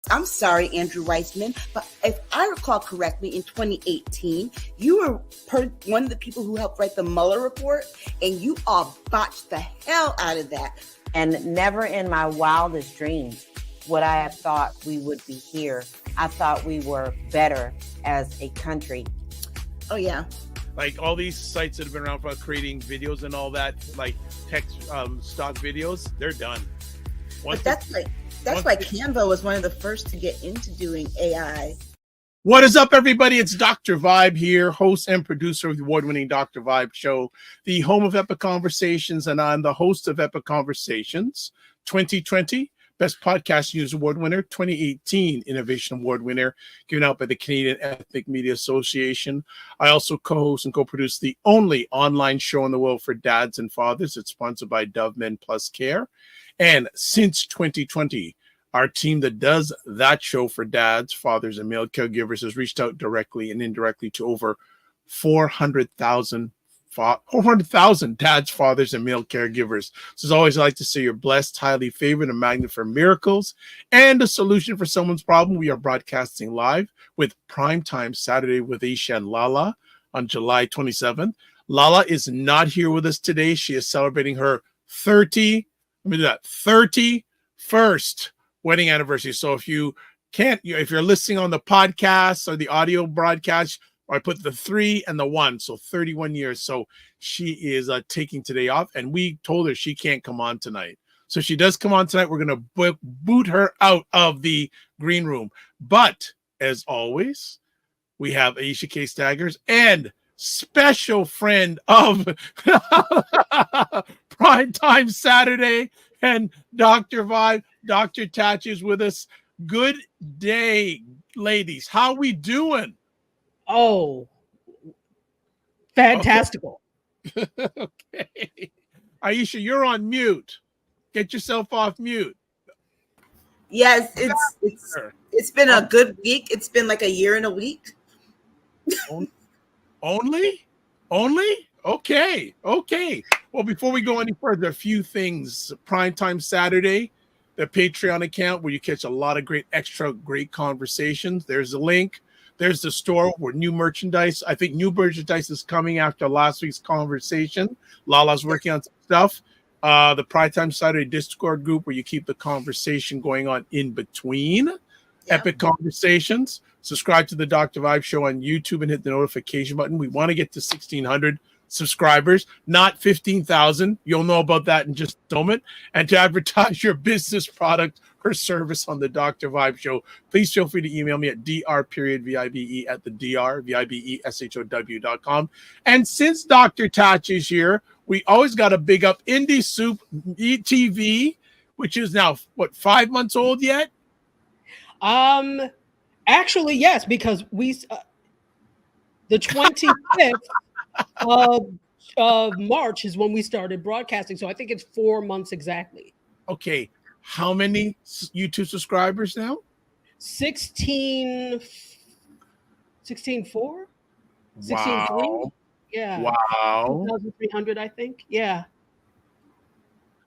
I'm sorry, Andrew Weissman, but if I recall correctly, in 2018, you were one of the people who helped write the Mueller report, and you all botched the hell out of that. And never in my wildest dreams would I have thought we would be here. I thought we were better as a country. Oh, yeah. Like all these sites that have been around for creating videos and all that, like text stock videos, they're done. But that's why Canva was one of the first to get into doing AI. What is up, everybody? It's Dr. Vibe here, host and producer of the award-winning Dr. Vibe Show, the home of Epic Conversations, and I'm the host of Epic Conversations 2020 Best Podcast News Award winner, 2018 Innovation Award winner, given out by the Canadian Ethnic Media Association. I also co-host and co-produce the only online show in the world for dads and fathers. It's sponsored by Dove Men Plus Care. And since 2020, our team that does that show for dads, fathers, and male caregivers has reached out directly and indirectly to over 400,000 dads, fathers, and male caregivers. So as always, I like to say you're blessed, highly favored, and magnet for miracles and a solution for someone's problem. We are broadcasting live with Primetime Saturday with Aisha and Lala on July 27th. Lala is not here with us today. She is celebrating her 31st wedding anniversary. So if you're listening on the podcast or the audio broadcast, I put the 3 and the 1, so 31 years. So she is taking today off, and we told her she can't come on tonight. So she does come on tonight. We're going to boot her out of the green room. But as always, we have Aisha K. Staggers and special friend of Primetime Saturday and Dr. Vibe, Dr. Tatch is with us. Good day, ladies. How we doing? Oh, fantastical. Okay. Aisha, you're on mute. Get yourself off mute. Yes, it's been a good week. It's been like a year and a week. Only? Okay. Well, before we go any further, a few things. Primetime Saturday, the Patreon account where you catch a lot of great conversations. There's a link. There's the store where new merchandise. I think new merchandise is coming after last week's conversation. Lala's working on some stuff. The Primetime Saturday Discord group where you keep the conversation going on in between epic conversations. Subscribe to the Dr. Vibe Show on YouTube and hit the notification button. We want to get to 1,600 subscribers, not 15,000. You'll know about that in just a moment. And to advertise your business product or service on the Dr. Vibe Show, please feel free to email me at dr.vibe@thedrbeshow.com. And since Dr. Tatch is here, we always got to big up Indie Soup TV, which is now, 5 months old yet? Actually, yes, because we the 25th of March is when we started broadcasting. So I think it's 4 months exactly. Okay. How many YouTube subscribers now? 16.4? 16.3? Wow. Yeah. Wow. 2,300, I think. Yeah.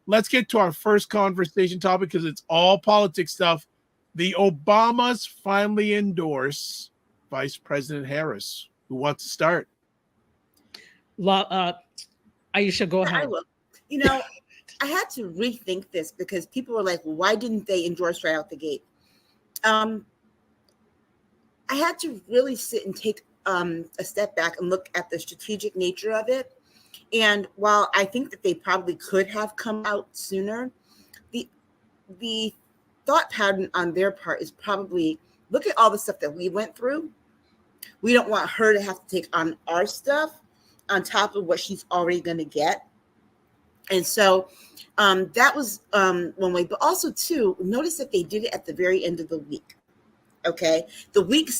Let's get to our first conversation topic because it's all politics stuff. The Obamas finally endorse Vice President Harris. Who wants to start? Aisha, go ahead. I will. I had to rethink this because people were like, well, why didn't they endorse right out the gate? I had to really sit and take a step back and look at the strategic nature of it. And while I think that they probably could have come out sooner, the thought pattern on their part is probably, look at all the stuff that we went through. We don't want her to have to take on our stuff on top of what she's already going to get. And so that was one way. But also, too, notice that they did it at the very end of the week. Okay? The week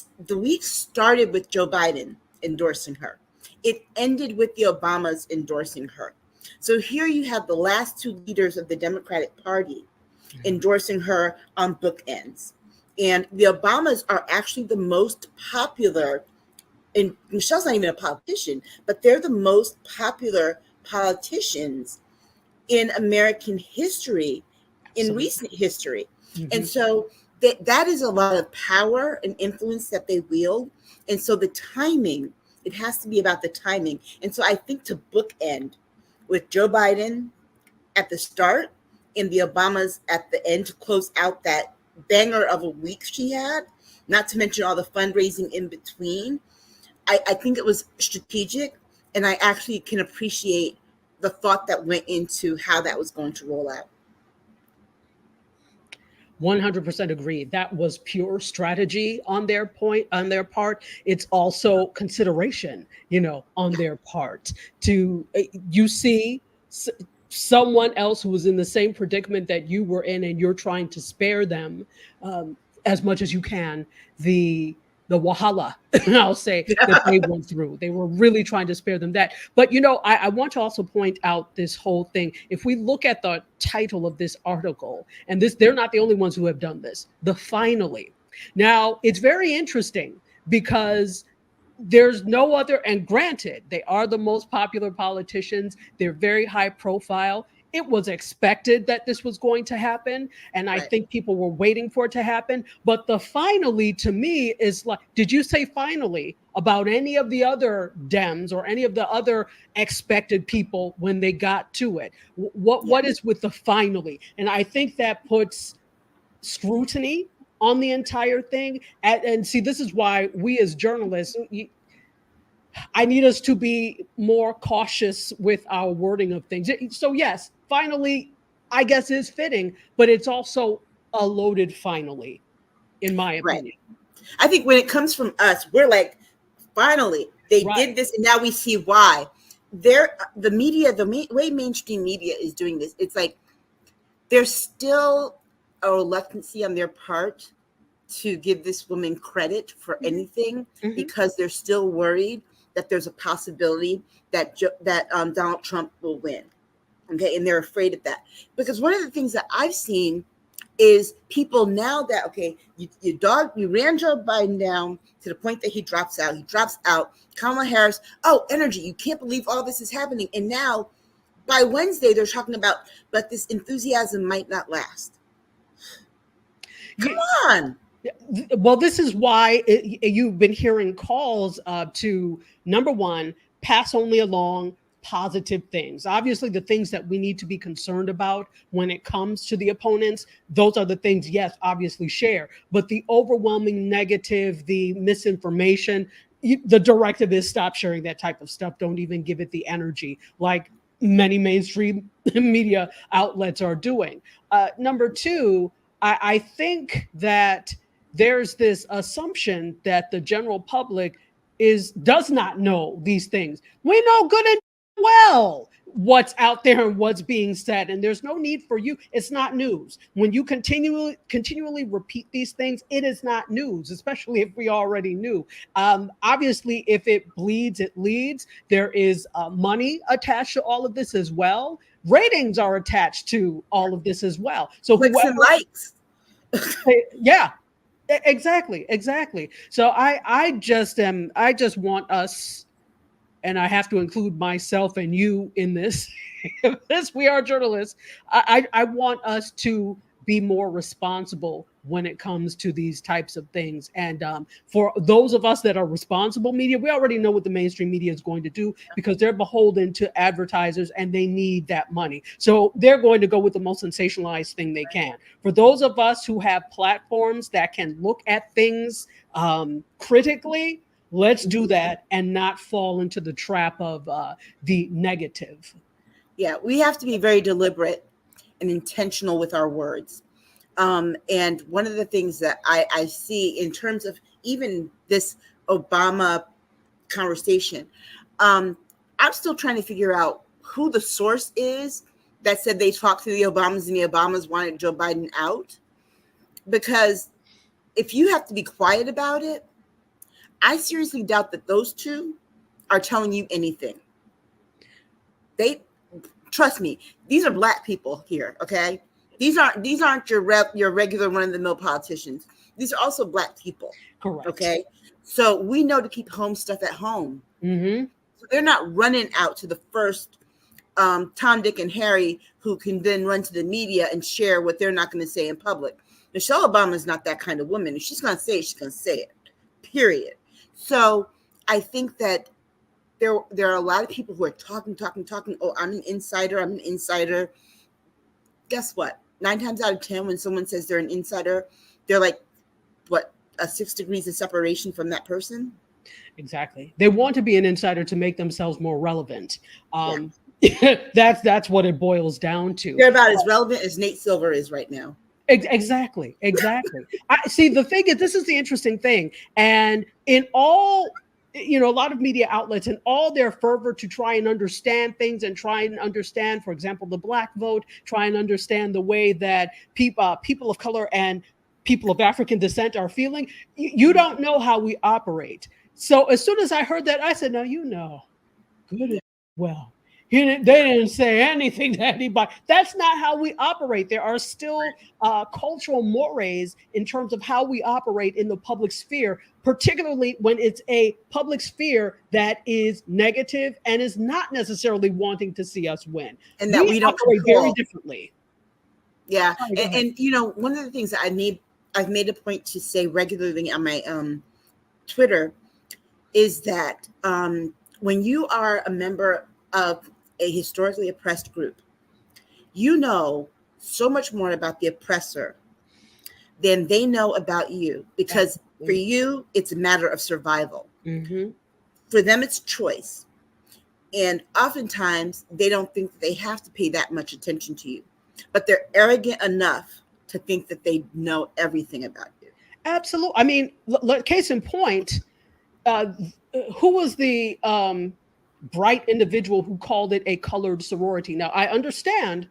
started with Joe Biden endorsing her. It ended with the Obamas endorsing her. So here you have the last two leaders of the Democratic Party endorsing her on bookends. And the Obamas are actually the most popular, and Michelle's not even a politician, but they're the most popular politicians in American history, in recent history. Mm-hmm. And so that is a lot of power and influence that they wield. And so the timing, it has to be about the timing. And so I think to bookend with Joe Biden at the start and the Obamas at the end to close out that banger of a week she had, not to mention all the fundraising in between, I think it was strategic. And I actually can appreciate the thought that went into how that was going to roll out. 100% agree. That was pure strategy on their part. It's also consideration, on their part. To you see someone else who was in the same predicament that you were in, and you're trying to spare them as much as you can the wahala, I'll say, that they went through. They were really trying to spare them that. But, I want to also point out this whole thing. If we look at the title of this article, and they're not the only ones who have done this, the finally. Now, it's very interesting because there's no other, and granted, they are the most popular politicians. They're very high profile. It was expected that this was going to happen. And I think people were waiting for it to happen. But the finally, to me, is like, did you say finally about any of the other Dems or any of the other expected people when they got to it? What is with the finally? And I think that puts scrutiny on the entire thing. And see, this is why we as journalists, I need us to be more cautious with our wording of things. So yes, finally, I guess is fitting, but it's also a loaded finally, in my opinion. I think when it comes from us, we're like, finally, they did this, and now we see why. The media, way mainstream media is doing this, it's like there's still a reluctancy on their part to give this woman credit for anything because they're still worried that there's a possibility that Donald Trump will win. Okay, and they're afraid of that. Because one of the things that I've seen is people now that, okay, you ran Joe Biden down to the point that he drops out. He drops out. Kamala Harris, energy. You can't believe all this is happening. And now by Wednesday, they're talking about, but this enthusiasm might not last. Come on. Well, this is why you've been hearing calls to, number one, pass only along positive things. Obviously, the things that we need to be concerned about when it comes to the opponents, those are the things, yes, obviously share. But the overwhelming negative, the misinformation, the directive is stop sharing that type of stuff. Don't even give it the energy like many mainstream media outlets are doing. Number two, I think that there's this assumption that the general public does not know these things. We know good and well what's out there and what's being said, and there's no need for you. It's not news. When you continually repeat these things, it is not news, especially if we already knew. Obviously, if it bleeds, it leads. There is money attached to all of this as well. Ratings are attached to all of this as well. So clicks and likes. Yeah. Exactly. So I just want us, and I have to include myself and you in this. We are journalists. I want us to be more responsible when it comes to these types of things. And for those of us that are responsible media, we already know what the mainstream media is going to do because they're beholden to advertisers and they need that money. So they're going to go with the most sensationalized thing they can. For those of us who have platforms that can look at things critically, let's do that and not fall into the trap of the negative. Yeah, we have to be very deliberate and intentional with our words. And one of the things that I see in terms of even this Obama conversation, I'm still trying to figure out who the source is that said they talked to the Obamas and the Obamas wanted Joe Biden out. Because if you have to be quiet about it, I seriously doubt that those two are telling you anything. Trust me, these are Black people here, okay? These aren't your regular run-of-the-mill politicians. These are also Black people. Correct. Okay? So we know to keep home stuff at home. Mm-hmm. So they're not running out to the first Tom, Dick, and Harry who can then run to the media and share what they're not going to say in public. Michelle Obama is not that kind of woman. If she's going to say it, she's going to say it, period. So I think that there are a lot of people who are talking. Oh, I'm an insider. Guess what? 9 times out of 10, when someone says they're an insider, they're like, what, 6 degrees of separation from that person? Exactly. They want to be an insider to make themselves more relevant. That's what it boils down to. They're about as relevant as Nate Silver is right now. Exactly. I see. The thing is, this is the interesting thing. And in all, a lot of media outlets and all their fervor to try and understand things and try and understand, for example, the Black vote, try and understand the way that people of color and people of African descent are feeling. You don't know how we operate. So as soon as I heard that, I said, no, good and well. They didn't say anything to anybody. That's not how we operate. There are still cultural mores in terms of how we operate in the public sphere, particularly when it's a public sphere that is negative and is not necessarily wanting to see us win. And that we don't operate control. very differently. Yeah. And one of the things that I've made a point to say regularly on my Twitter is that when you are a member of a historically oppressed group, you know so much more about the oppressor than they know about you, because for you, it's a matter of survival. Mm-hmm. For them, it's choice. And oftentimes they don't think that they have to pay that much attention to you, but they're arrogant enough to think that they know everything about you. Absolutely. I mean, case in point, who was the bright individual who called it a colored sorority? Now, I understand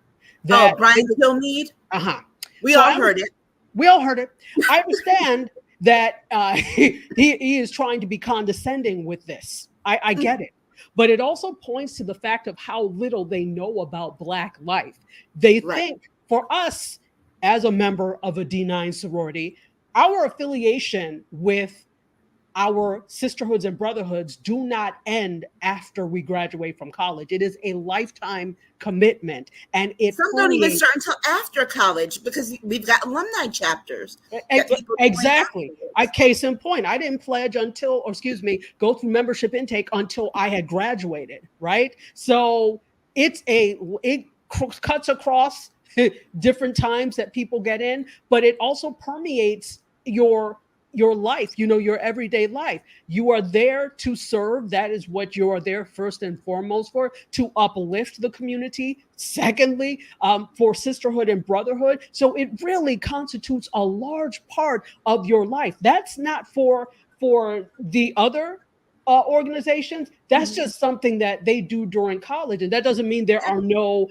that. Oh, Brian Kilmeade? Uh-huh. We all heard it. We all heard it. I understand that he is trying to be condescending with this. I get it. But it also points to the fact of how little they know about Black life. They think for us, as a member of a D9 sorority, our affiliation with our sisterhoods and brotherhoods do not end after we graduate from college. It is a lifetime commitment. And some don't even start until after college, because we've got alumni chapters. Exactly. Case in point, I didn't pledge go through membership intake until I had graduated, right? So it cuts across different times that people get in, but it also permeates your life, your everyday life. You are there to serve. That is what you are there first and foremost for, to uplift the community. Secondly, for sisterhood and brotherhood. So it really constitutes a large part of your life. That's not for the other organizations. That's just something that they do during college. And that doesn't mean there are no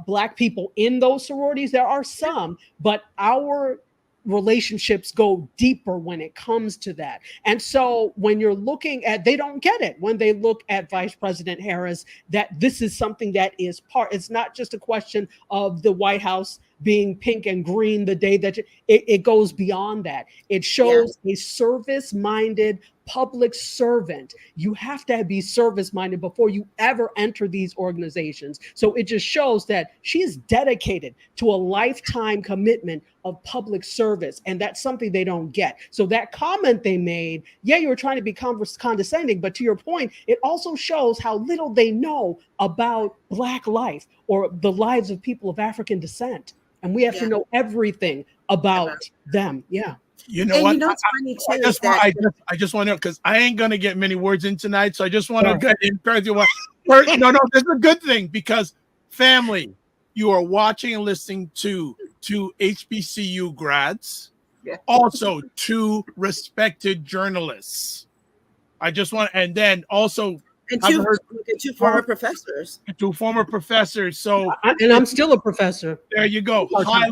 Black people in those sororities. There are some, but our relationships go deeper when it comes to that. And so when you're looking at, they don't get it when they look at Vice President Harris, that this is something that is it's not just a question of the White House being pink and green the day that it goes beyond that. It shows a service-minded public servant. You have to be service-minded before you ever enter these organizations. So it just shows that she is dedicated to a lifetime commitment of public service. And that's something they don't get. So that comment they made, you were trying to be condescending, but to your point, it also shows how little they know about Black life or the lives of people of African descent. And we have to know everything about them. Yeah. You know what? You know what's funny too I just want to, because I ain't gonna get many words in tonight, so I just want to get in. No, this is a good thing, because family, you are watching and listening to two HBCU grads, also two respected journalists. I just want, and then also. And two former professors. Two former professors. So, and I'm still a professor. There you go. High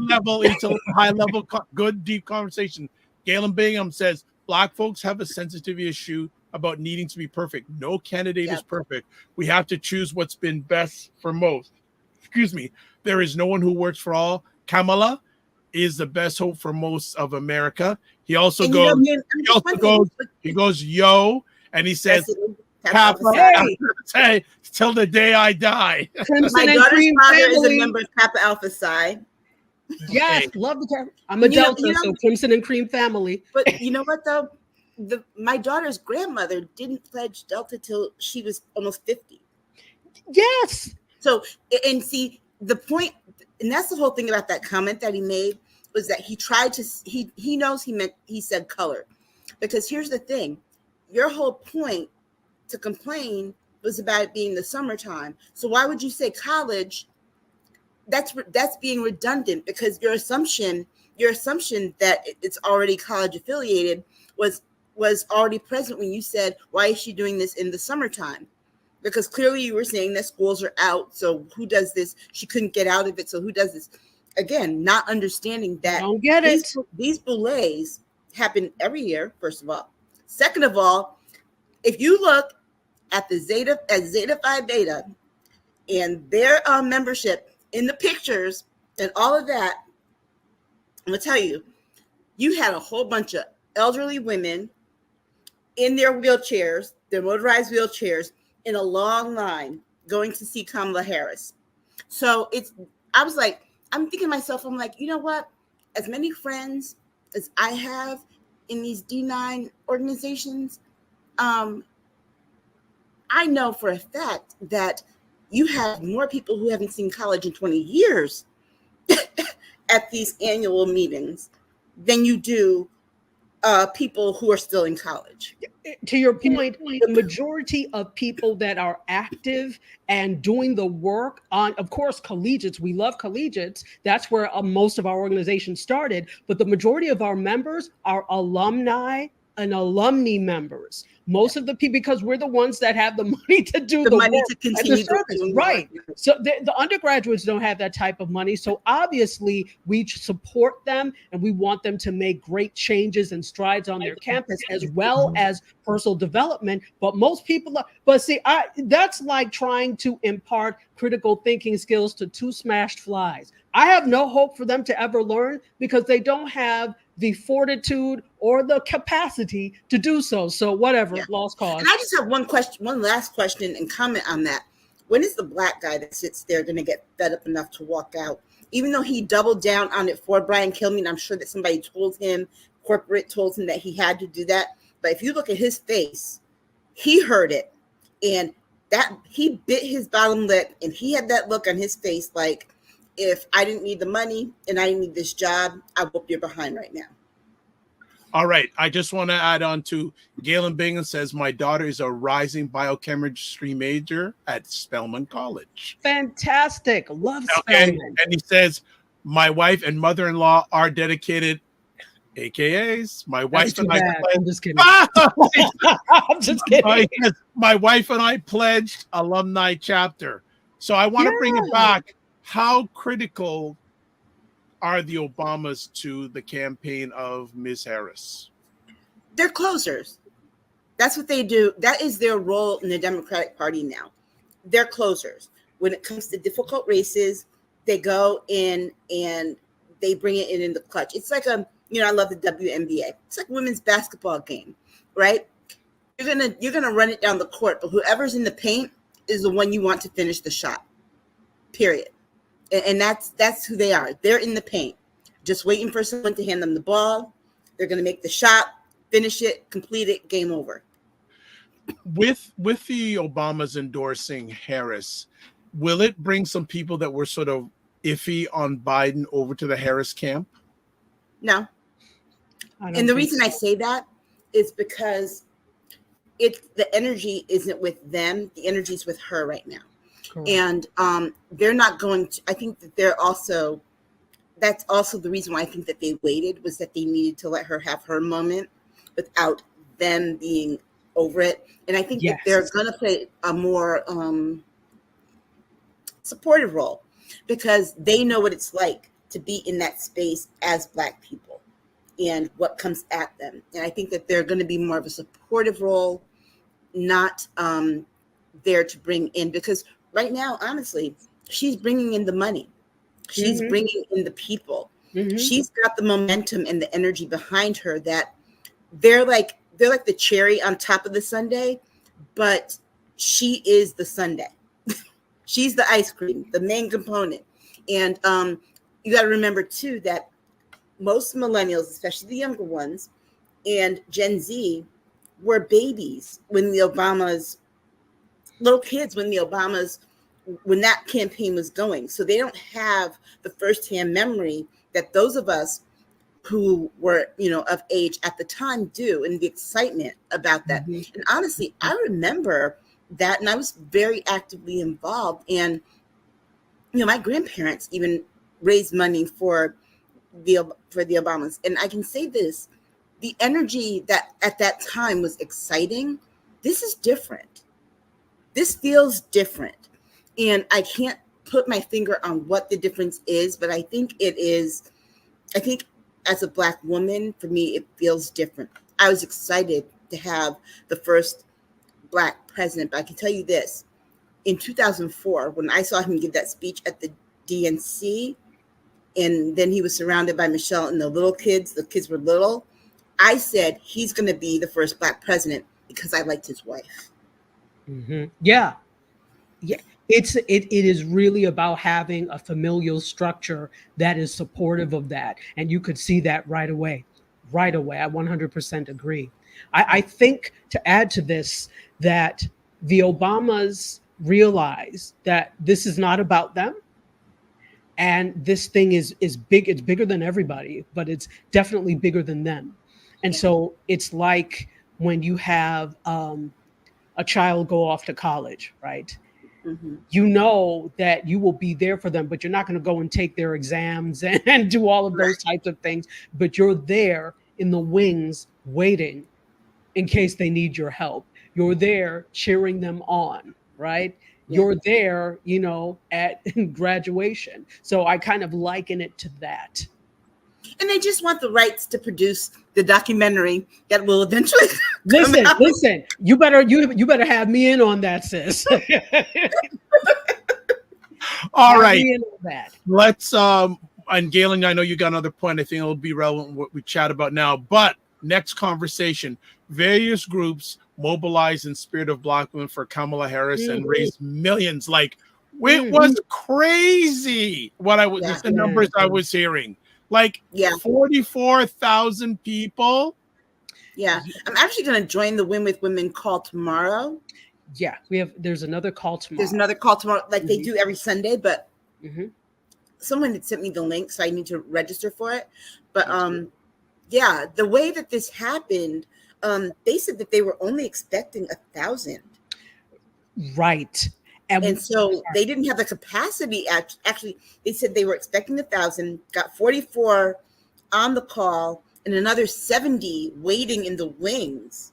level, good, deep conversation. Galen Bingham says Black folks have a sensitive issue about needing to be perfect. No candidate is perfect. We have to choose what's been best for most. Excuse me. There is no one who works for all. Kamala is the best hope for most of America. He also goes, yo, and he says, Kappa Alpha Psi. Hey, Say till the day I die. My Crimson and daughter's Cream father is a family. member of Kappa Alpha Psi. Yes, Okay. love the Cap. I'm a You know- Delta, you know- so Crimson and Cream family. But you know what though? My daughter's grandmother didn't pledge Delta till she was almost 50. Yes. So, and see the point, and that's the whole thing about that comment that he made, was that he tried to, he knows he said color, because here's the thing, your whole point to complain was about it being the summertime. So why would you say college? That's being redundant, because your assumption that it's already college affiliated was already present when you said, why is she doing this in the summertime? Because clearly you were saying that schools are out, so who does this? She couldn't get out of it, so who does this? Again, not understanding that Don't get it. these boulets happen every year, first of all. Second of all, if you look at Zeta Phi Beta and their membership in the pictures and all of that, I'm gonna tell you, you had a whole bunch of elderly women in their wheelchairs, their motorized wheelchairs, in a long line going to see Kamala Harris. So I was like, I'm thinking to myself, I'm like, you know what? As many friends as I have in these D9 organizations, I know for a fact that you have more people who haven't seen college in 20 years at these annual meetings than you do people who are still in college. To your point, the majority of people that are active and doing the work on, of course, collegiates, we love collegiates. That's where most of our organization started. But the majority of our members are alumni and alumni members. Most of the people, because we're the ones that have the money to do the money work to and the continue service, doing right? work. So the undergraduates don't have that type of money. So obviously we support them and we want them to make great changes and strides on their campus, as well as personal development. But most people that's like trying to impart critical thinking skills to two smashed flies. I have no hope for them to ever learn, because they don't have the fortitude or the capacity to do so. So whatever, lost cause. And I just have one last question and comment on that. When is the black guy that sits there going to get fed up enough to walk out? Even though he doubled down on it for Brian Kilmeade, I'm sure that somebody told him, corporate told him that he had to do that. But if you look at his face, he heard it, and that he bit his bottom lip, and he had that look on his face like, if I didn't need the money and I didn't need this job, I whoop your behind right now. All right. I just want to add on to Galen Bingham says, my daughter is a rising biochemistry major at Spelman College. Fantastic. Love And Spelman. he says, my wife and mother-in-law are dedicated, AKAs. My wife and I I'm just kidding. I'm just pledged, kidding. my wife and I pledged alumni chapter. So I want to bring it back. How critical are the Obamas to the campaign of Ms. Harris? They're closers. That's what they do. That is their role in the Democratic Party now. They're closers. When it comes to difficult races, they go in and they bring it in the clutch. It's like I love the WNBA. It's like a women's basketball game, right? You're gonna run it down the court, but whoever's in the paint is the one you want to finish the shot. Period. And that's who they are. They're in the paint, just waiting for someone to hand them the ball. They're going to make the shot, finish it, complete it, game over. With the Obamas endorsing Harris, will it bring some people that were sort of iffy on Biden over to the Harris camp? No. And the reason I say that is because the energy isn't with them. The energy is with her right now. Correct. And they're not going to, I think that that's also the reason why I think that they waited, was that they needed to let her have her moment without them being over it. And I think that they're going to play a more supportive role, because they know what it's like to be in that space as Black people and what comes at them. And I think that they're going to be more of a supportive role, not there to bring in, because right now, honestly, she's bringing in the money. She's bringing in the people. She's got the momentum and the energy behind her that they're like the cherry on top of the sundae, but she is the sundae. She's the ice cream, the main component. And you got to remember too that most millennials, especially the younger ones, and Gen Z were babies when the Obamas, little kids when that campaign was going. So they don't have the firsthand memory that those of us who were, of age at the time do, and the excitement about that. Mhm. And honestly, I remember that, and I was very actively involved. And, my grandparents even raised money for the Obamas. And I can say this, the energy that at that time was exciting. This is different. This feels different. And I can't put my finger on what the difference is, but I think as a Black woman, for me, it feels different. I was excited to have the first Black president, but I can tell you this, in 2004, when I saw him give that speech at the DNC, and then he was surrounded by Michelle and the kids were little, I said, he's going to be the first Black president because I liked his wife. Mm-hmm. Yeah. It is really about having a familial structure that is supportive of that, and you could see that right away. I 100% agree. I think, to add to this, that the Obamas realize that this is not about them, and this thing is big. It's bigger than everybody, but it's definitely bigger than them. And so it's like when you have a child go off to college, right? Mm-hmm. You know that you will be there for them, but you're not going to go and take their exams and do all of those types of things. But you're there in the wings waiting in case they need your help. You're there cheering them on, right? Yeah. You're there, at graduation. So I kind of liken it to that. And they just want the rights to produce the documentary that will eventually listen. You better have me in on that, sis. All right. That. Let's and Galen, I know you got another point. I think it'll be relevant what we chat about now. But next conversation, various groups mobilized in spirit of Black women for Kamala Harris and raised millions. Like, it was crazy the numbers I was hearing. Like 44,000 people. Yeah. I'm actually going to join the Win with Women call tomorrow. Yeah, there's another call tomorrow. There's another call tomorrow, like they do every Sunday, but someone had sent me the link, so I need to register for it. But the way that this happened, they said that they were only expecting 1,000. Right. And so they didn't have the capacity. Actually, they said they were expecting 1,000, got 44 on the call, and another 70 waiting in the wings.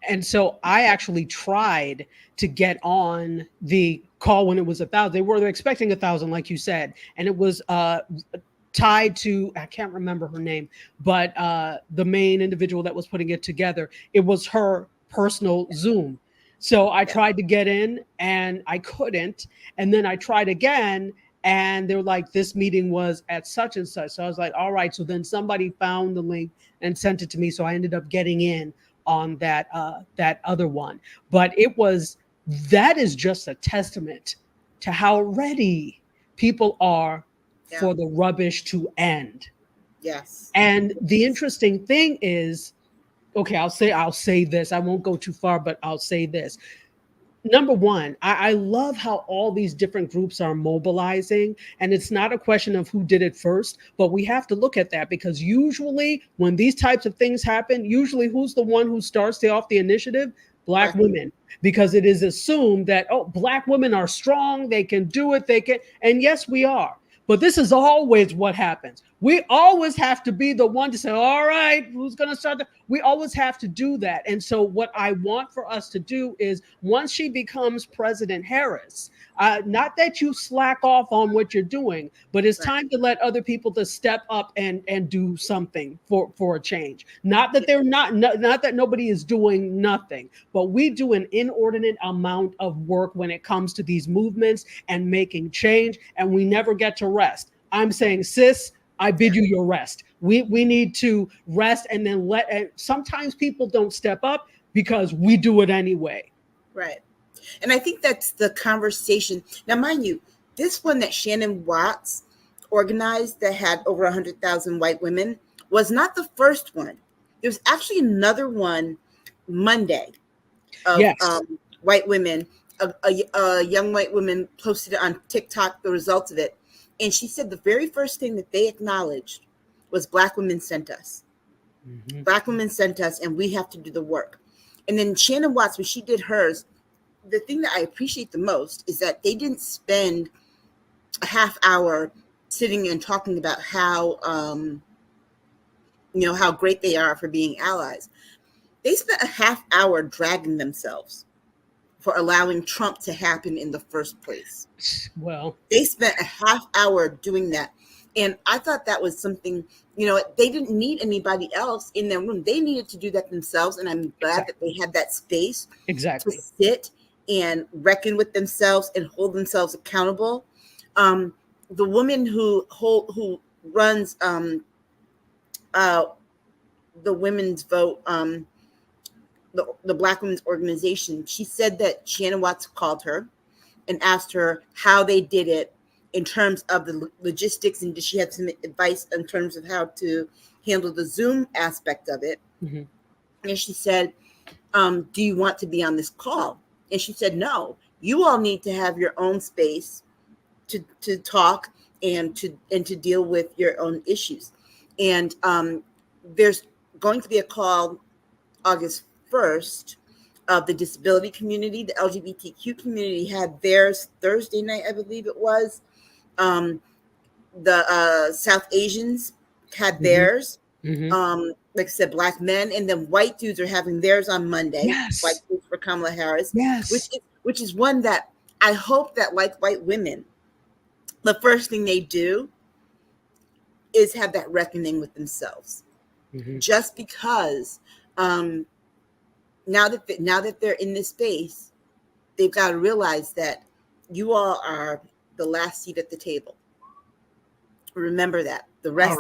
And so I actually tried to get on the call when it was 1,000. They were expecting 1,000, like you said, and it was tied to, I can't remember her name, but the main individual that was putting it together. It was her personal Zoom. So I tried to get in and I couldn't. And then I tried again and they were like, this meeting was at such and such. So I was like, all right. So then somebody found the link and sent it to me. So I ended up getting in on that other one. But that is just a testament to how ready people are for the rubbish to end. Yes. And the interesting thing is, okay, I'll say this. I won't go too far, but I'll say this. Number one, I love how all these different groups are mobilizing, and it's not a question of who did it first, but we have to look at that because usually when these types of things happen, usually who's the one who starts off the initiative? Black women, because it is assumed that, Black women are strong, they can do it, and yes, we are. But this is always what happens. We always have to be the one to say, all right, who's going to start? We always have to do that. And so what I want for us to do is once she becomes President Harris, not that you slack off on what you're doing, but it's time to let other people to step up and do something for a change. Not that not that nobody is doing nothing, but we do an inordinate amount of work when it comes to these movements and making change, and we never get to rest. I'm saying, sis, I bid you your rest. We need to rest and then sometimes people don't step up. because we do it anyway. Right. And I think that's the conversation. Now, mind you, this one that Shannon Watts organized that had over 100,000 white women was not the first one. There's actually another one Monday of Yes. white women. A young white woman posted on TikTok the results of it. And she said the very first thing that they acknowledged was Black women sent us. Mm-hmm. Black women sent us, and we have to do the work. And then Shannon Watts, when she did hers, the thing that I appreciate the most is that they didn't spend a half hour sitting and talking about how, how great they are for being allies. They spent a half hour dragging themselves for allowing Trump to happen in the first place. Well, They spent a half hour doing that. And I thought that was something, they didn't need anybody else in their room. They needed to do that themselves. And I'm glad that they had that space to sit and reckon with themselves and hold themselves accountable. The woman who runs the Women's Vote, the Black Women's Organization, she said that Shannon Watts called her and asked her how they did it in terms of the logistics, and did she have some advice in terms of how to handle the Zoom aspect of it. mm-hmm. And she said, do you want to be on this call? And she said, no, you all need to have your own space to talk and to deal with your own issues. And there's going to be a call August 1st of the disability community. The LGBTQ community had theirs Thursday night, I believe it was. The South Asians had theirs. Mm-hmm. Like I said, Black men, and then white dudes are having theirs on Monday. Yes. White dudes for Kamala Harris. Yes. Which is one that I hope that, like white women, the first thing they do is have that reckoning with themselves. Mm-hmm. Just because now that they're in this space, they've got to realize that you all are the last seat at the table. Remember that. The rest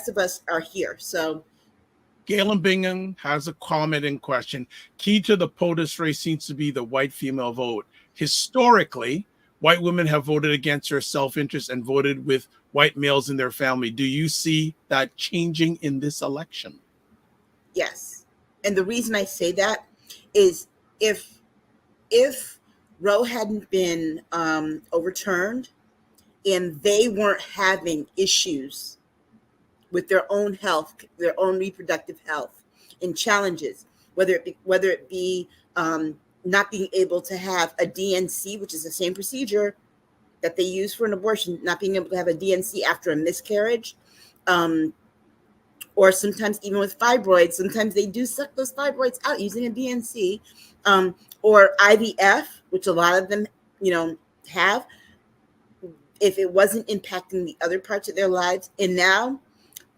of us are here. So Galen Bingham has a comment and question. Key to the POTUS race seems to be the white female vote. Historically, white women have voted against their self-interest and voted with white males in their family. Do you see that changing in this election? Yes. And the reason I say that is if Roe hadn't been overturned and they weren't having issues with their own health, their own reproductive health and challenges, whether it be not being able to have a DNC, which is the same procedure that they use for an abortion, not being able to have a DNC after a miscarriage, or sometimes even with fibroids, sometimes they do suck those fibroids out using a DNC, or IVF, which a lot of them, have, if it wasn't impacting the other parts of their lives. And now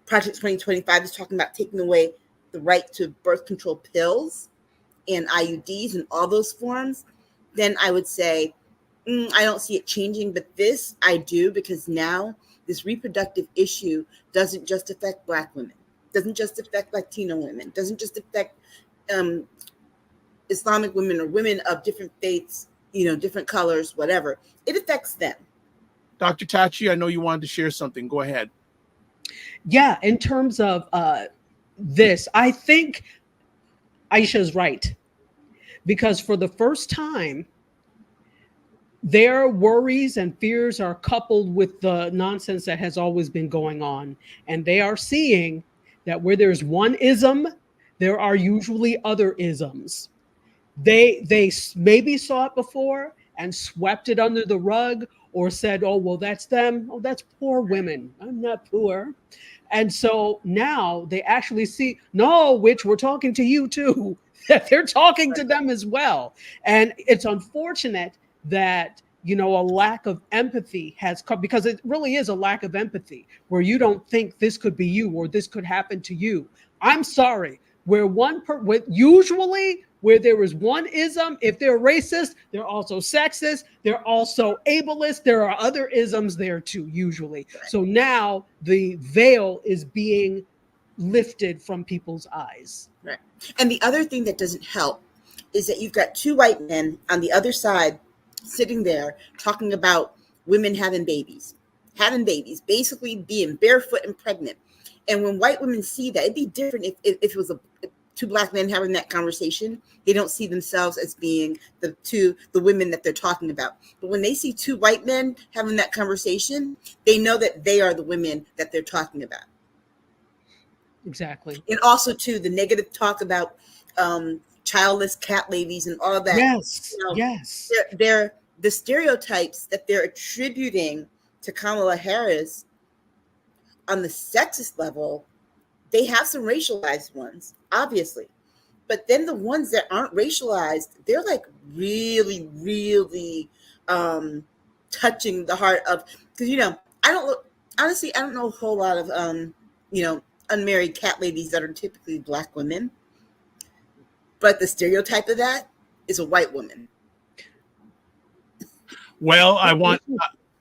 Project 2025 is talking about taking away the right to birth control pills and IUDs and all those forms. Then I would say, I don't see it changing, but this I do, because now this reproductive issue doesn't just affect Black women, doesn't just affect Latino women, doesn't just affect Islamic women or women of different faiths, different colors, whatever. It affects them. Dr. Tachi, I know you wanted to share something. Go ahead. Yeah, in terms of this, I think Aisha's right, because for the first time, their worries and fears are coupled with the nonsense that has always been going on. And they are seeing that where there's one ism, there are usually other isms. They maybe saw it before and swept it under the rug, or said, oh, well, that's them. Oh, that's poor women. I'm not poor. And so now they actually see, no, which we're talking to you too, that they're talking to them as well. And it's unfortunate that, a lack of empathy has come, because it really is a lack of empathy, where you don't think this could be you or this could happen to you. I'm sorry. Usually where there is one ism, if they're racist, they're also sexist, they're also ableist, there are other isms there too, usually. So now the veil is being lifted from people's eyes. Right. And the other thing that doesn't help is that you've got two white men on the other side sitting there talking about women having babies, basically being barefoot and pregnant. And when white women see that, it'd be different if it was two black men having that conversation. They don't see themselves as being the women that they're talking about. But when they see two white men having that conversation, they know that they are the women that they're talking about. Exactly. And also too, the negative talk about childless cat ladies and all that. Yes. You know, Yes. they're the stereotypes that they're attributing to Kamala Harris on the sexist level. They have some racialized ones, obviously, but then the ones that aren't racialized, they're like really, really touching the heart of, because I don't know a whole lot of unmarried cat ladies that are typically black women, but the stereotype of that is a white woman. Well,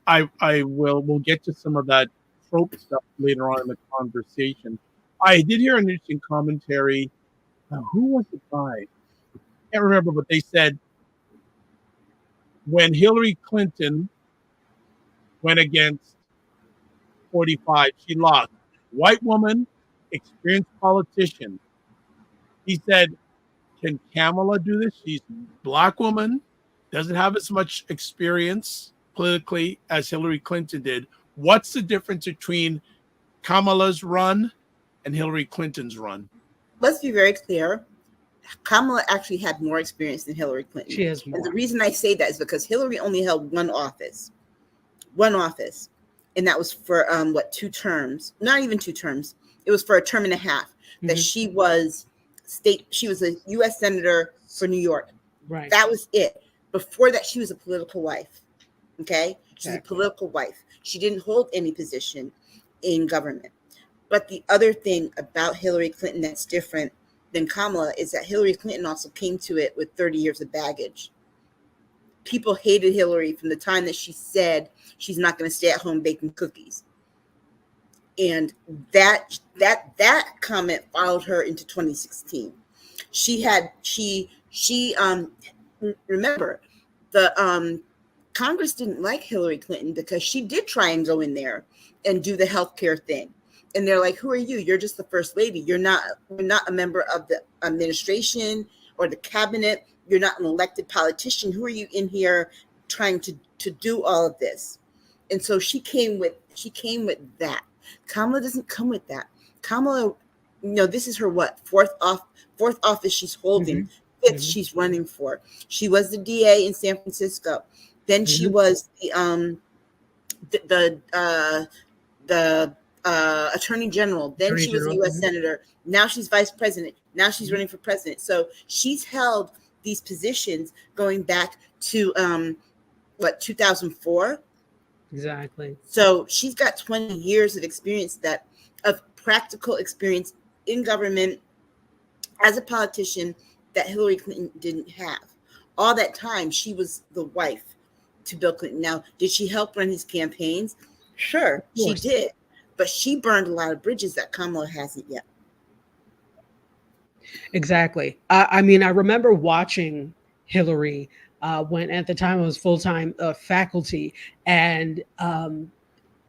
we'll get to some of that trope stuff later on in the conversation. I did hear an interesting commentary. Who was the guy? I can't remember, but they said when Hillary Clinton went against 45, she lost. White woman, experienced politician. He said, can Kamala do this? She's a black woman, doesn't have as much experience politically as Hillary Clinton did. What's the difference between Kamala's run and Hillary Clinton's run? Let's be very clear. Kamala actually had more experience than Hillary Clinton. She has more. And the reason I say that is because Hillary only held one office, and that was for 2 terms, not even 2 terms. It was for a term and a half. That she was a U.S. senator for New York. Right. That was it. Before that, she was a political wife. Okay, she's a political wife. She didn't hold any position in government. But the other thing about Hillary Clinton that's different than Kamala is that Hillary Clinton also came to it with 30 years of baggage. People hated Hillary from the time that she said she's not going to stay at home baking cookies. And that comment followed her into 2016. Remember, the Congress didn't like Hillary Clinton because she did try and go in there and do the healthcare thing. And they're like, who are you? You're just the first lady. You're not a member of the administration or the cabinet. You're not an elected politician. Who are you in here trying to do all of this? And so she came with that. Kamala doesn't come with that. Kamala, this is her fourth office she's holding. Fifth she's running for. She was the DA in San Francisco. Then she was the Attorney General. Then she was a U.S. Senator. Now she's Vice President. Now she's running for president. So she's held these positions going back to 2004. Exactly. So she's got 20 years of experience, of practical experience in government as a politician that Hillary Clinton didn't have. All that time, she was the wife to Bill Clinton. Now, did she help run his campaigns? Sure, she did. But she burned a lot of bridges that Kamala hasn't yet. Exactly. I mean, I remember watching Hillary when at the time I was full-time faculty, and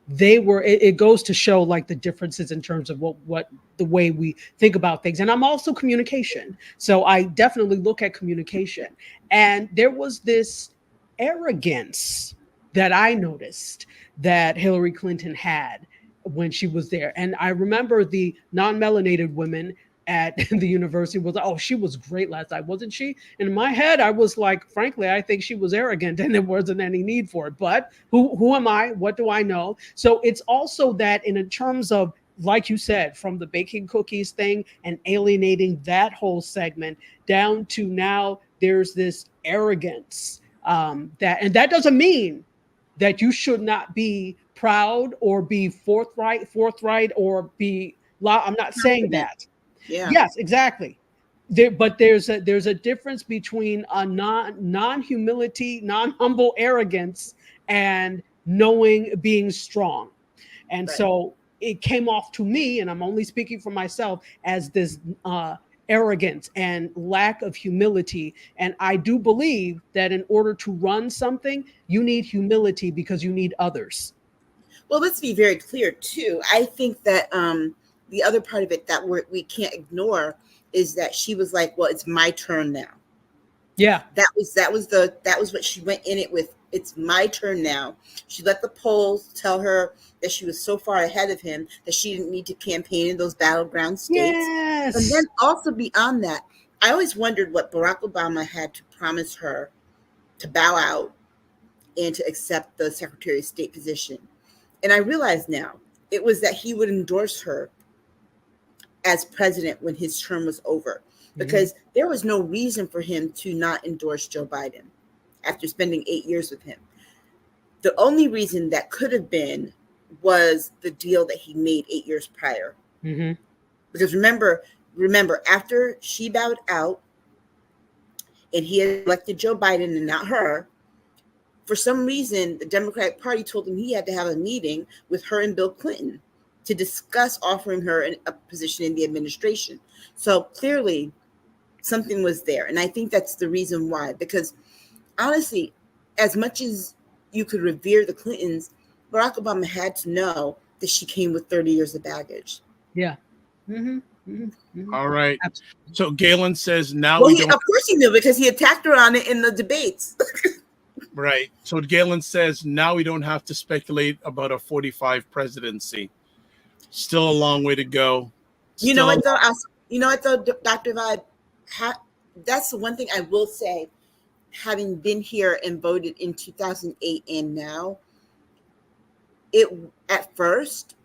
it goes to show like the differences in terms of what the way we think about things. And I'm also communication. So I definitely look at communication. And there was this arrogance that I noticed that Hillary Clinton had when she was there. And I remember the non-melanated women at the university was, oh, she was great last night, wasn't she? And in my head, I was like, frankly, I think she was arrogant and there wasn't any need for it. But who am I? What do I know? So it's also that in terms of, like you said, from the baking cookies thing and alienating that whole segment down to now there's this arrogance that doesn't mean that you should not be proud or be forthright or be, I'm not saying that. Yeah. Yes, exactly. But there's a difference between a non-humility, non-humble arrogance and being strong. And so it came off to me, and I'm only speaking for myself, as this arrogance and lack of humility. And I do believe that in order to run something, you need humility because you need others. Well, let's be very clear too. I think that the other part of it that we can't ignore is that she was like, "Well, it's my turn now." Yeah. That was what she went in it with. It's my turn now. She let the polls tell her that she was so far ahead of him that she didn't need to campaign in those battleground states. Yes. And then also beyond that, I always wondered what Barack Obama had to promise her to bow out and to accept the Secretary of State position. And I realize now it was that he would endorse her as president when his term was over, because there was no reason for him to not endorse Joe Biden after spending 8 years with him. The only reason that could have been was the deal that he made 8 years prior. Because remember, after she bowed out and he had elected Joe Biden and not her, for some reason, the Democratic Party told him he had to have a meeting with her and Bill Clinton to discuss offering her a position in the administration. So clearly something was there. And I think that's the reason why, because honestly, as much as you could revere the Clintons, Barack Obama had to know that she came with 30 years of baggage. Yeah. All right. Absolutely. So Galen says now Well, we don't. of course he knew, because he attacked her on it in the debates. Right. So Galen says now we don't have to speculate about a 45 presidency. Still a long way to go. You know what though, Dr. Vibe, that's the one thing I will say, having been here and voted in 2008 and now, at first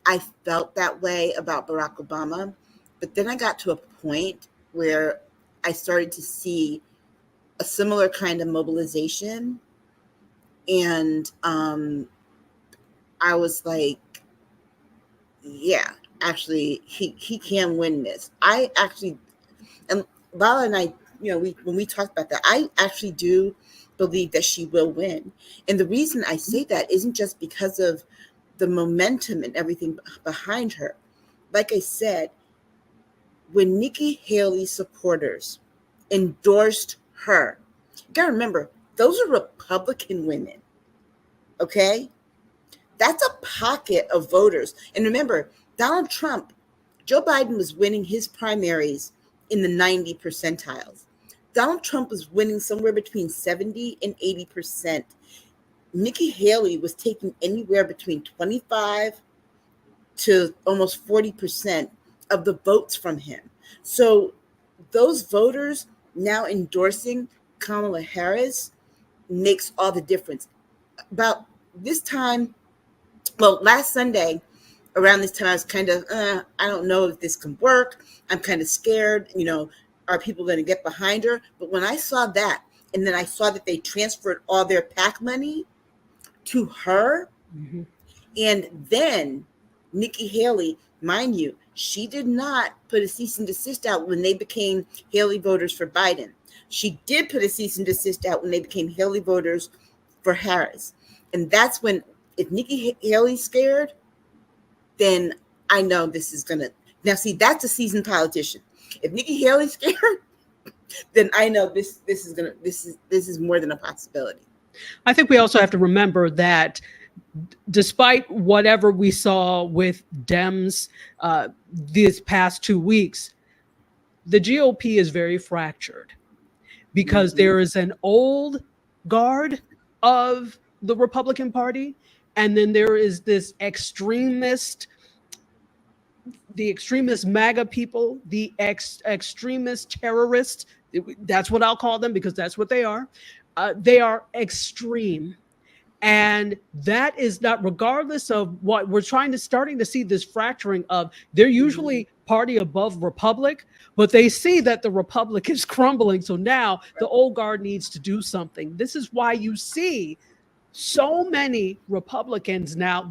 I felt that way about Barack Obama, but then I got to a point where I started to see a similar kind of mobilization, and I was like, yeah, actually he can win this. I actually, and Lala and I, when we talked about that, I actually do believe that she will win. And the reason I say that isn't just because of the momentum and everything behind her. Like I said, when Nikki Haley's supporters endorsed her, you gotta remember, those are Republican women, okay? That's a pocket of voters. And remember, Donald Trump, Joe Biden was winning his primaries in the 90 percentiles. Donald Trump was winning somewhere between 70 and 80%. Nikki Haley was taking anywhere between 25 to almost 40% of the votes from him. So those voters now endorsing Kamala Harris makes all the difference. About this time, well, last Sunday, around this time, I was kind of, I don't know if this can work. I'm kind of scared. Are people going to get behind her? But when I saw that, and then I saw that they transferred all their PAC money to her, and then Nikki Haley, mind you, she did not put a cease and desist out when they became Haley voters for Biden. She did put a cease and desist out when they became Haley voters for Harris. And that's when, if Nikki Haley's scared, then I know this is going to, now see, that's a seasoned politician. If Nikki Haley's scared, then I know this is more than a possibility. I think we also have to remember that despite whatever we saw with Dems these past 2 weeks, the GOP is very fractured because there is an old guard of the Republican Party, and then there is this extremist MAGA people, the extremist terrorists. That's what I'll call them, because that's what they are. They are extreme. And that is not, regardless of what we're starting to see this fracturing of, they're usually party above Republic, but they see that the Republic is crumbling. So now the old guard needs to do something. This is why you see so many Republicans now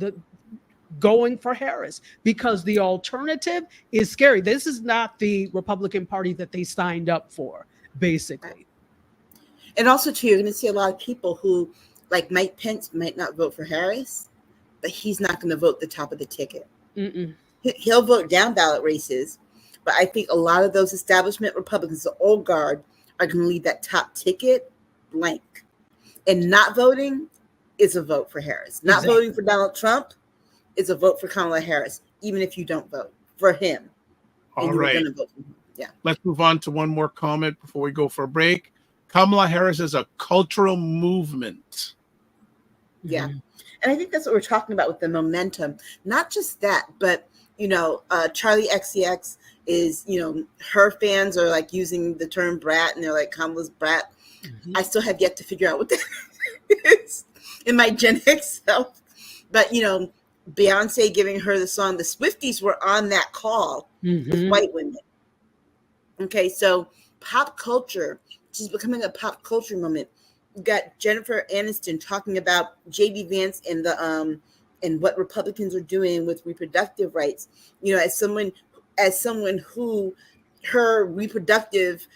going for Harris, because the alternative is scary. This is not the Republican Party that they signed up for, basically. And also, too, you're going to see a lot of people who, like Mike Pence, might not vote for Harris, but he's not going to vote the top of the ticket. Mm-mm. He'll vote down ballot races, but I think a lot of those establishment Republicans, the old guard, are going to leave that top ticket blank. And not voting is a vote for Harris. Not Exactly. voting for Donald Trump is a vote for Kamala Harris, even if you don't vote for him. All and you right. were going to vote for him. Yeah. Let's move on to one more comment before we go for a break. Kamala Harris is a cultural movement. Yeah. And I think that's what we're talking about with the momentum. Not just that, but, Charlie XCX is, her fans are like using the term brat and they're like Kamala's brat. I still have yet to figure out what that is in my Gen X self. But, Beyonce giving her the song, the Swifties were on that call with white women. Okay, so pop culture, she's becoming a pop culture moment. You got Jennifer Aniston talking about JD Vance and the and what Republicans are doing with reproductive rights. As someone who her reproductive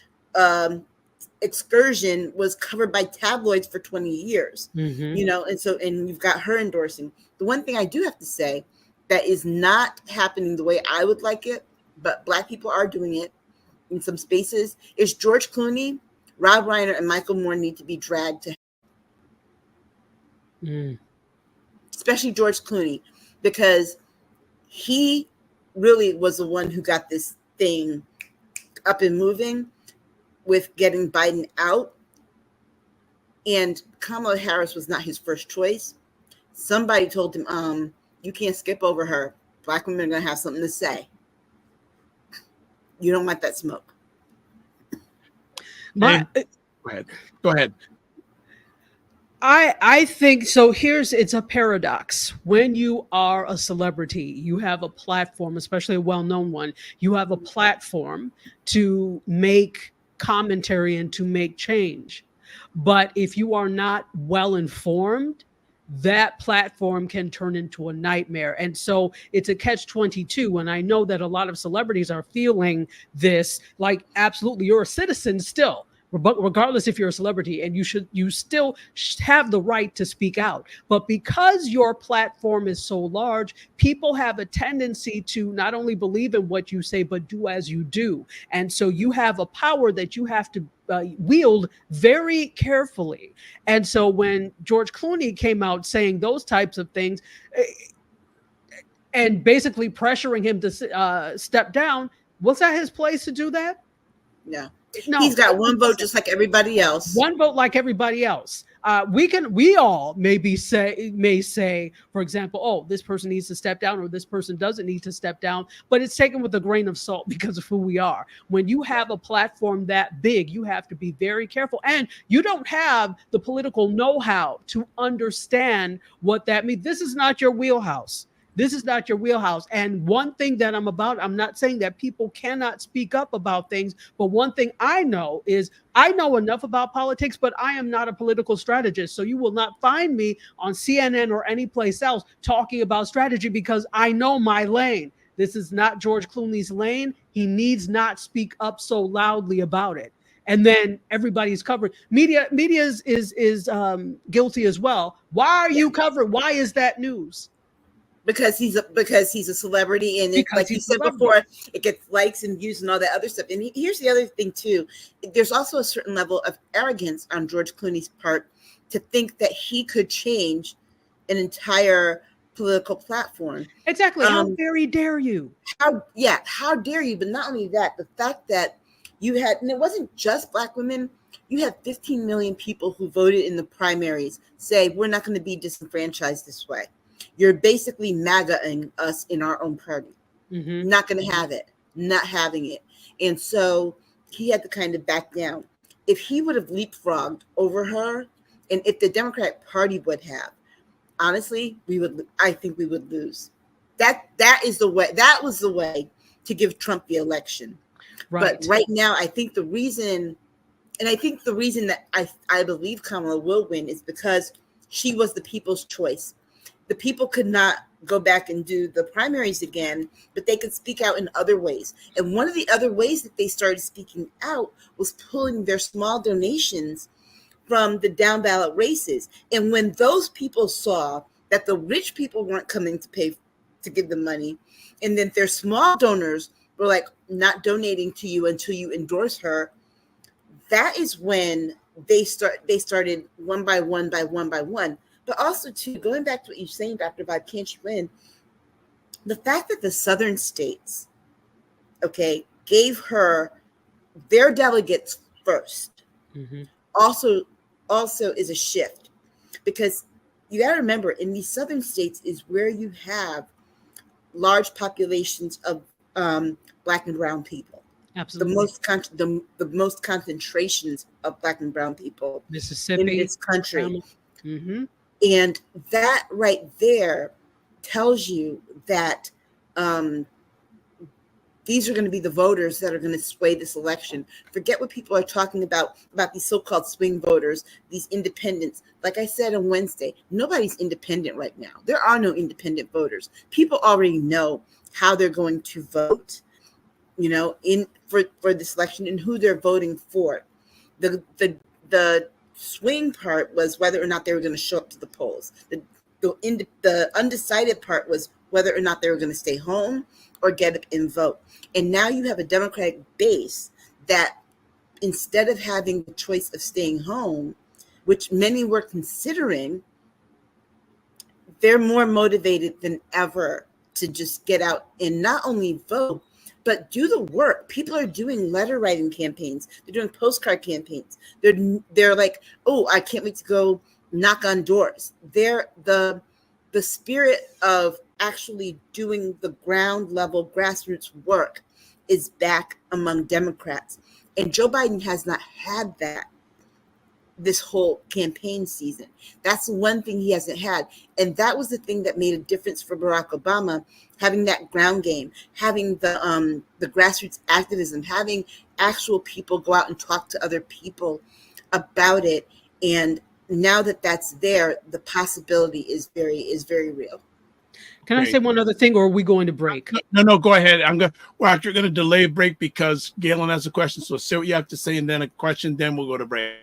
excursion was covered by tabloids for 20 years. And you've got her endorsing. The one thing I do have to say that is not happening the way I would like it, but Black people are doing it in some spaces, is George Clooney, Rob Reiner, and Michael Moore need to be dragged to especially George Clooney, because he really was the one who got this thing up and moving with getting Biden out. And Kamala Harris was not his first choice. Somebody told him, you can't skip over her. Black women are going to have something to say. You don't want that smoke. Go ahead. I think so. It's a paradox. When you are a celebrity, you have a platform, especially a well-known one. You have a platform to make commentary and to make change. But if you are not well informed, that platform can turn into a nightmare. And so it's a catch-22. And I know that a lot of celebrities are feeling this, like, absolutely, you're a citizen still, regardless if you're a celebrity, and you still have the right to speak out. But because your platform is so large, people have a tendency to not only believe in what you say, but do as you do. And so you have a power that you have to wield very carefully. And so when George Clooney came out saying those types of things and basically pressuring him to step down, was that his place to do that? No. He's got one vote just like everybody else. One vote like everybody else. We all may say, for example, oh, this person needs to step down or this person doesn't need to step down, but it's taken with a grain of salt because of who we are. When you have a platform that big, you have to be very careful, and you don't have the political know-how to understand what that means. This is not your wheelhouse. This is not your wheelhouse. And one thing that I'm not saying that people cannot speak up about things, but one thing I know is I know enough about politics, but I am not a political strategist. So you will not find me on CNN or any place else talking about strategy because I know my lane. This is not George Clooney's lane. He needs not speak up so loudly about it. And then everybody's covering. Media is guilty as well. Why are you covering? Why is that news? Because he's a celebrity, and like you said before, it gets likes and views and all that other stuff. And here's the other thing too: there's also a certain level of arrogance on George Clooney's part to think that he could change an entire political platform. Exactly. How very dare you? How dare you? But not only that, the fact that you had, and it wasn't just Black women. You had 15 million people who voted in the primaries say we're not going to be disenfranchised this way. You're basically MAGA-ing us in our own party. Not going to have it, not having it. And so he had to kind of back down. If he would have leapfrogged over her, and if the Democratic Party would have, honestly, I think we would lose. That is the way. That was the way to give Trump the election. Right. But right now, I think the reason that I believe Kamala will win is because she was the people's choice. The people could not go back and do the primaries again, but they could speak out in other ways. And one of the other ways that they started speaking out was pulling their small donations from the down ballot races. And when those people saw that the rich people weren't coming to pay to give them money, and then their small donors were like not donating to you until you endorse her. That is when they started one by one by one by one. But also too, going back to what you're saying, Dr. Vibe, can't you win? The fact that the southern states, okay, gave her their delegates first, also is a shift, because you got to remember, in these southern states is where you have large populations of Black and brown people. Absolutely. The most concentrations of Black and brown people Mississippi, in this country. Mm-hmm. And that right there tells you that these are going to be the voters that are going to sway this election. Forget what people are talking about these so-called swing voters, these independents. Like I said on Wednesday, nobody's independent right now. There are no independent voters. People already know how they're going to vote, you know, for this election and who they're voting for. The swing part was whether or not they were going to show up to the polls. The undecided part was whether or not they were going to stay home or get up and vote. And now you have a Democratic base that, instead of having the choice of staying home, which many were considering, they're more motivated than ever to just get out and not only vote, but do the work. People are doing letter writing campaigns. They're doing postcard campaigns. They're like, oh, I can't wait to go knock on doors. The spirit of actually doing the ground level grassroots work is back among Democrats. And Joe Biden has not had that this whole campaign season. That's one thing he hasn't had. And that was the thing that made a difference for Barack Obama, having that ground game, having the grassroots activism, having actual people go out and talk to other people about it. And now that that's there, the possibility is very real. Can I say one other thing, or are we going to break? No, go ahead. We're actually going to delay a break because Galen has a question. So say what you have to say and then a question, then we'll go to break.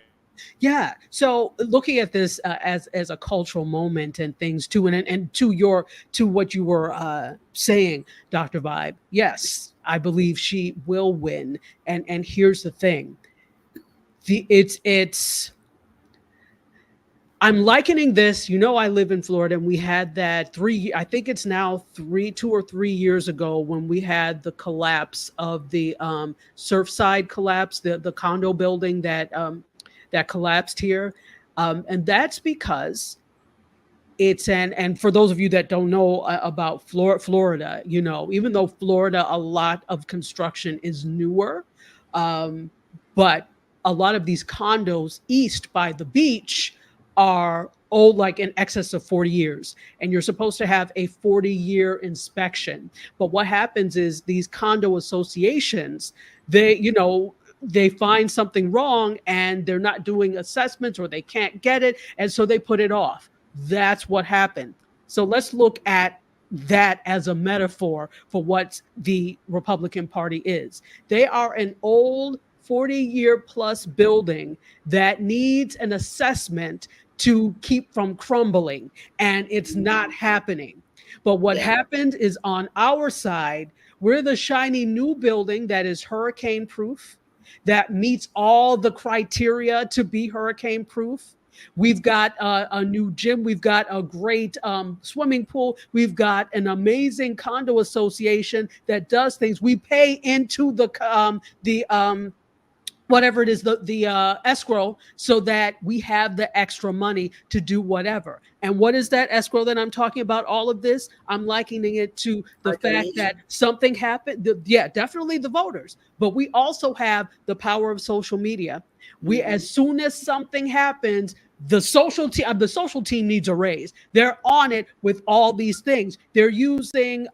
Yeah. So looking at this as a cultural moment and things too, and to what you were saying, Dr. Vibe, yes, I believe she will win. And here's the thing. I'm likening this, I live in Florida, and we had that 2 or 3 years ago when we had the collapse of the Surfside collapse, the condo building that collapsed here. And that's because and for those of you that don't know about Florida, even though Florida, a lot of construction is newer, but a lot of these condos east by the beach are old, like in excess of 40 years. And you're supposed to have a 40-year inspection. But what happens is these condo associations, they find something wrong and they're not doing assessments, or they can't get it. And so they put it off. That's what happened. So let's look at that as a metaphor for what the Republican Party is. They are an old 40-year plus building that needs an assessment to keep from crumbling, and it's not happening. But what happened is, on our side, we're the shiny new building that is hurricane proof, that meets all the criteria to be hurricane proof. We've got a new gym. We've got a great swimming pool. We've got an amazing condo association that does things. We pay into the whatever it is, the escrow, so that we have the extra money to do whatever. And what is that escrow that I'm talking about? All of this, I'm likening it to the fact that something happened. Definitely the voters, but we also have the power of social media. As soon as something happens, the social team needs a raise. They're on it with all these things. They're using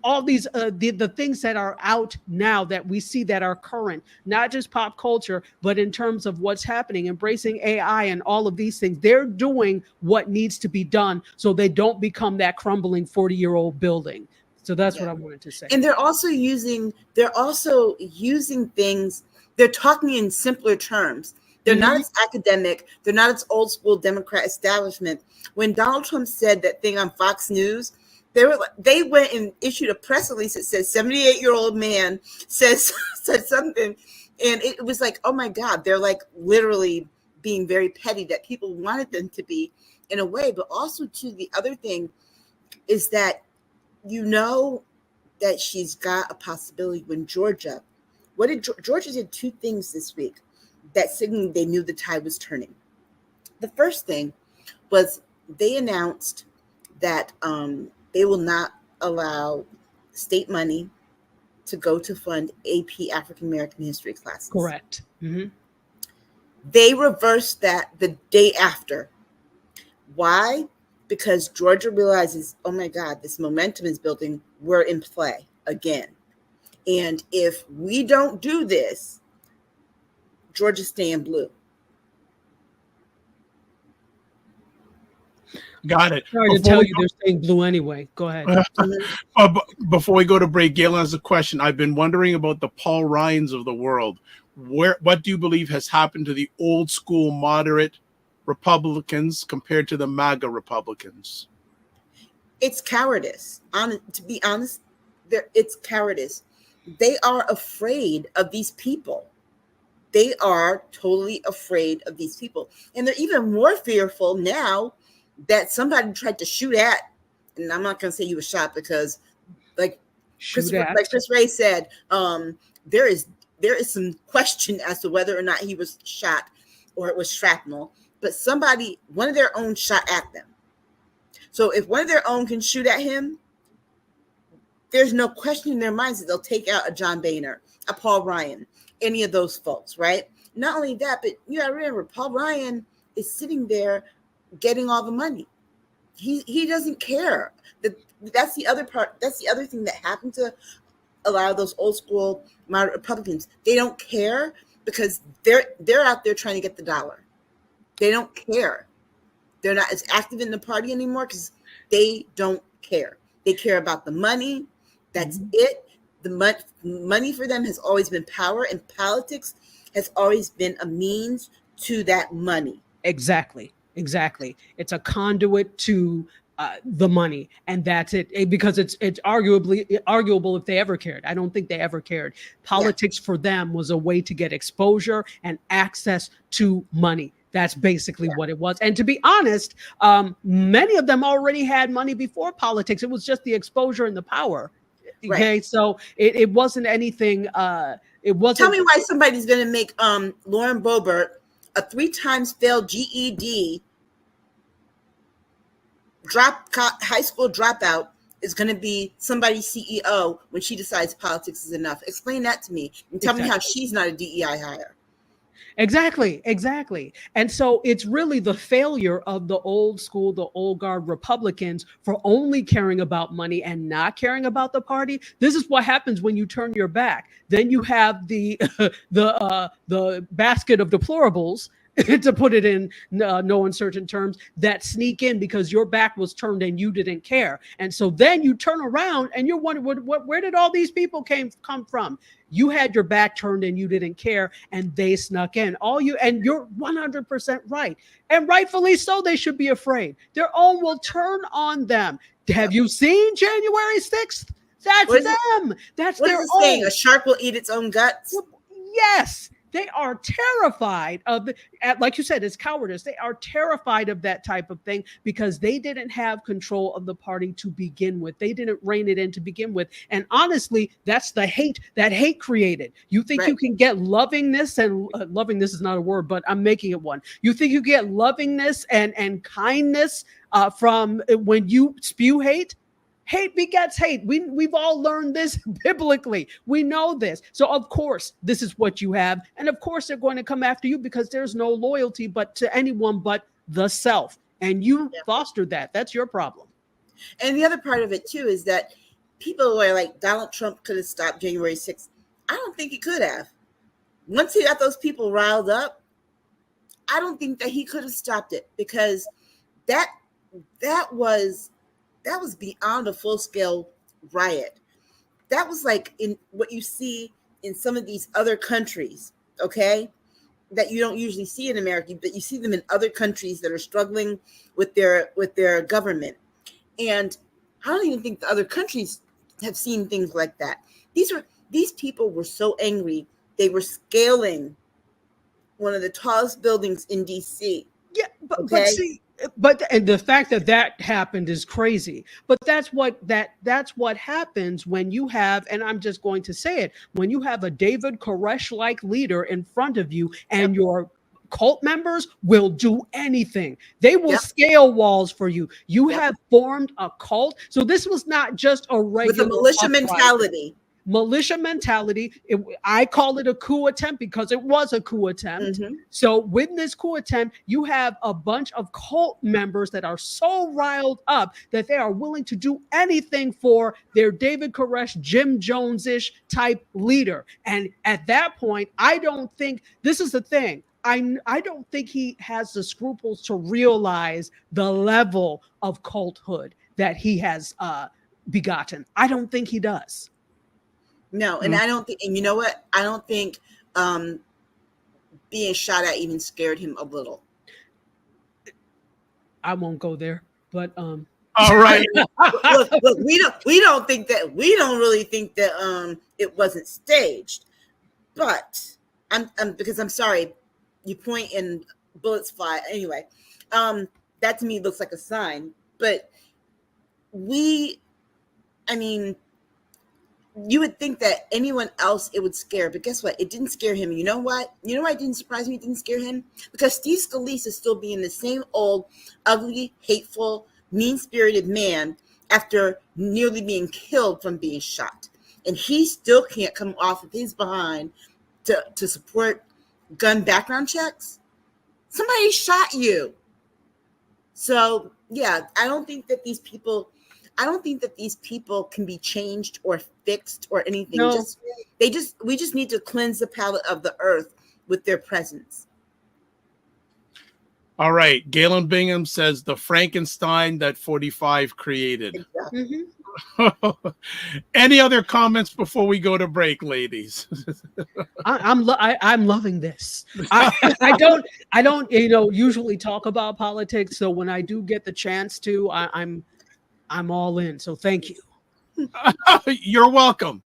all these the things that are out now that we see that are current, not just pop culture, but in terms of what's happening, embracing AI and all of these things. They're doing what needs to be done so they don't become that crumbling 40-year-old building. So that's what I wanted to say. And they're also using things. They're talking in simpler terms. They're not as academic. They're not as old school Democrat establishment. When Donald Trump said that thing on Fox News, they went and issued a press release that says 78-year-old man said something, and it was like, oh my God, they're like literally being very petty that people wanted them to be in a way. But also too, the other thing is that that she's got a possibility when Georgia did two things this week that signaled they knew the tide was turning. The first thing was they announced that they will not allow state money to go to fund AP African American history classes. Correct. They reversed that the day after. Why? Because Georgia realizes, oh my God, this momentum is building. We're in play again. And if we don't do this, Georgia's staying blue. Got it. Sorry to tell you, they're staying blue anyway. Go ahead. Before we go to break, Galen has a question. I've been wondering about the Paul Ryans of the world. What do you believe has happened to the old school moderate Republicans compared to the MAGA Republicans? It's cowardice. To be honest, it's cowardice. They are afraid of these people. They are totally afraid of these people. And they're even more fearful now that somebody tried to shoot at, and I'm not going to say he was shot because like Chris Ray said, there is some question as to whether or not he was shot or it was shrapnel, but one of their own shot at them. So if one of their own can shoot at him, there's no question in their minds that they'll take out a John Boehner, a Paul Ryan, any of those folks, right? Not only that, but you gotta remember, Paul Ryan is sitting there getting all the money. He doesn't care. That's the other part. That's the other thing that happened to a lot of those old school moderate Republicans. They don't care because they're out there trying to get the dollar. They don't care. They're not as active in the party anymore because they don't care. They care about the money. That's it. The money for them has always been power, and politics has always been a means to that money. Exactly. It's a conduit to the money, and that's it. Because it's arguable if they ever cared. I don't think they ever cared. Politics for them was a way to get exposure and access to money. That's basically what it was. And to be honest, many of them already had money before politics. It was just the exposure and the power. Okay, right. So it wasn't anything. It wasn't. Tell me why somebody's going to make Lauren Boebert, a 3 times failed GED, high school dropout, is going to be somebody's CEO when she decides politics is enough. Explain that to me and tell me how she's not a DEI hire. Exactly. And so it's really the failure of the old school, the old guard Republicans for only caring about money and not caring about the party. This is what happens when you turn your back. Then you have the basket of deplorables, to put it in no uncertain terms, that sneak in because your back was turned and you didn't care. And so then you turn around and you're wondering, where did all these people come from? You had your back turned and you didn't care, and they snuck in. And you're 100% right. And rightfully so, they should be afraid. Their own will turn on them. Have you seen January 6th? That's them. That's their own. Saying? A shark will eat its own guts? Yes. They are terrified of like you said, it's cowardice. They are terrified of that type of thing because they didn't have control of the party to begin with. They didn't rein it in to begin with. And honestly, that's the hate that hate created. You think you can get lovingness, and lovingness is not a word, but I'm making it one. You think you get lovingness and kindness from when you spew hate? Hate begets hate. We've all learned this biblically. We know this. So of course, this is what you have. And of course, they're going to come after you because there's no loyalty but to anyone but the self. And you fostered that. That's your problem. And the other part of it too is that people are like, Donald Trump could have stopped January 6th. I don't think he could have. Once he got those people riled up, I don't think that he could have stopped it because that was beyond a full-scale riot. That was like in what you see in some of these other countries, okay? that you don't usually see in America, but you see them in other countries that are struggling with their government. And I don't even think the other countries have seen things like that. These people were so angry they were scaling one of the tallest buildings in DC. Yeah, but Okay? see, but and the fact that that happened is crazy. But that's what happens when you have, and I'm just going to say it, when you have a David Koresh like leader in front of you, and your cult members will do anything. They will Yep. scale walls for you. You Yep. have formed a cult. So this was not just a With a regular militia uprising. mentality. Militia mentality. I call it a coup attempt because it was a coup attempt. Mhm. So with this coup attempt, you have a bunch of cult members that are so riled up that they are willing to do anything for their David Koresh, Jim Jones-ish type leader. And at that point, I don't think, this is the thing, I don't think he has the scruples to realize the level of culthood that he has begotten. I don't think he does. No, and I don't think, and you know what? I don't think being shot at even scared him a little. I won't go there, but All right. look, we don't really think that it wasn't staged. But I'm because I'm sorry, you point and bullets fly. Anyway, that to me looks like a sign. But I mean, you would think that anyone else it would scare, but guess what? It didn't scare him. You know what? You know why it didn't surprise me? It didn't scare him because Steve Scalise is still being the same old, ugly, hateful, mean-spirited man after nearly being killed from being shot, and he still can't come off of his behind to support gun background checks. Somebody shot you. So yeah, I don't think that these people can be changed or fixed or anything. No. We just need to cleanse the palate of the earth with their presence. All right. Galen Bingham says the Frankenstein that 45 created. Exactly. Mhm. Any other comments before we go to break, ladies? I'm loving this. I don't usually talk about politics, so when I do get the chance to, I'm all in. So thank you. You're welcome.